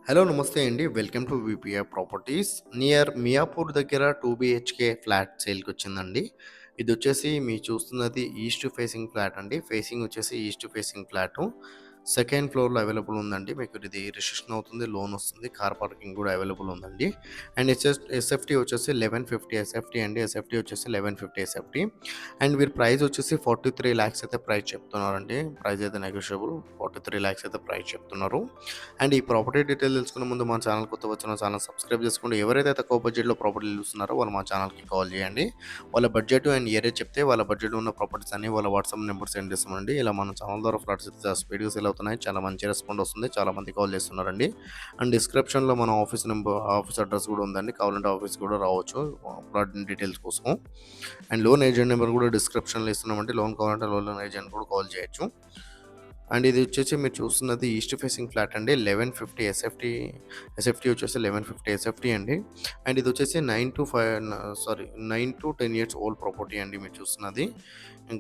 Hello నమస్తే అండి. Welcome to VPR properties. Near Miyapur దగ్గర 2 బీహెచ్‌కే ఫ్లాట్ సేల్‌కొచ్చిందండి. ఇదొచ్చేసి మీరు చూస్తున్నది ఈస్ట్ ఫేసింగ్ ఫ్లాట్ అండి. ఫేసింగ్ వచ్చేసి ఈస్ట్ ఫేసింగ్ ఫ్లాటు. సెకండ్ ఫ్లోర్‌లో అవైలబుల్ ఉందండి. మీకు ఇది రిజిస్ట్రేషన్ అవుతుంది. లోన్ వస్తుంది. కార్ పార్కింగ్ కూడా అవైలబుల్ ఉందండి. అండ్ ఎస్ఎఫ్టీ వచ్చేసి 1150 ఎస్ఎఫ్టీ అండి. ఎస్ఎఫ్టీ వచ్చేసి 1150 ఎస్ఎఫ్టీ. అండ్ వీరి ప్రైస్ వచ్చేసి 43 లాక్స్ అయితే ప్రైస్ చెప్తున్నారండి. ప్రైస్ అయితే నెగోషియబుల్. 43 లాక్స్ అయితే ప్రైస్ చెప్తున్నారు. అండ్ ఈ ప్రాపర్టీ డీటెయిల్ తెలుసుకునే ముందు మా ఛానల్ కొత్త వచ్చిన ఛానల్ సబ్స్క్రైబ్ చేసుకోండి. ఎవరైతే తక్కువ బడ్జెట్‌లో ప్రాపర్టీలు చూస్తున్నారో వాళ్ళు మా ఛానల్‌కి కాల్ చేయండి. వాళ్ళ బడ్జెట్ అండ్ ఏరియా చెప్తే వాళ్ళ బడ్జెట్‌లో ఉన్న ప్రాపర్టీస్ అన్ని వాళ్ళ వాట్సాప్ నెంబర్ సెండ్ చేస్తామండి. ఇలా మన ఛానల్ ద్వారా ఫ్లాట్స్ అయితే స్పీడ్‌గా సేల్ అవుతున్నాయి. చాలా మంచి రెస్పాండ్ వస్తుంది. చాలా మంది కాల్ చేస్తున్నారండి. అండ్ డిస్క్రిప్షన్‌లో మన ఆఫీస్ అడ్రస్ కూడా ఉందండి. కావాలంటే ఆఫీస్‌కి కూడా రావచ్చు ఫ్లాట్ డీటెయిల్స్ కోసం. అండ్ లోన్ ఏజెంట్ నెంబర్ కూడా డిస్క్రిప్షన్‌లో ఇస్తున్నామండి. లోన్ కావాలంటే లోన్ ఏజెంట్ కూడా కాల్ చేయొచ్చు. అండ్ ఇది వచ్చేసి మీరు చూస్తున్నది ఈస్ట్ ఫేసింగ్ ఫ్లాట్ అండి. 1150 ఎస్ఎఫ్టీ. ఎస్ఎఫ్టీ వచ్చేసి 1150 ఎస్ఎఫ్టీ అండి. అండ్ ఇది వచ్చేసి 9-10 ఇయర్స్ ఓల్డ్ ప్రాపర్టీ అండి మీరు చూస్తున్నది.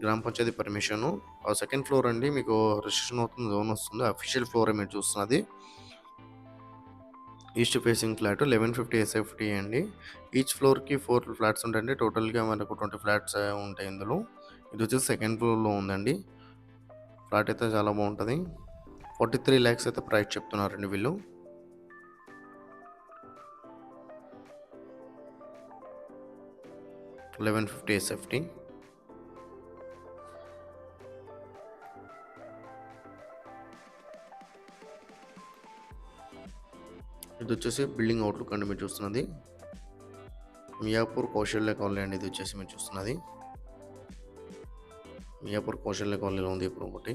గ్రామ పంచాయతీ పర్మిషను. సెకండ్ ఫ్లోర్ అండి. మీకు రిజిస్ట్రేషన్ అవుతుంది. లోన్ వస్తుంది. అఫీషియల్ ఫ్లోరే మీరు చూస్తున్నది. ఈస్ట్ ఫేసింగ్ ఫ్లాట్ 1150 ఎస్ఎఫ్టీ అండి. ఈచ్ ఫ్లోర్‌కి 4 ఫ్లాట్స్ ఉంటాయండి. టోటల్‌గా మనకు 20 ఫ్లాట్స్ ఉంటాయి ఇందులో. ఇది వచ్చేసి సెకండ్ ఫ్లోర్‌లో ఉందండి. ఫ్లాట్ అయితే చాలా బాగుంటుంది. 43 లాక్స్ అయితే ప్రైస్ చెప్తున్నారండి వీళ్ళు. 1150 ఎస్ఎఫ్టీ. ఇది వచ్చేసి బిల్డింగ్ అవుట్లుక్ అండి మీరు చూస్తున్నది. మియాపూర్ కౌశల్య కాలనీ అండి ఇది వచ్చేసి మీరు చూస్తున్నది. మియాపూర్ కౌశల్య కాలనీలో ఉంది ఈ ప్రాపర్టీ.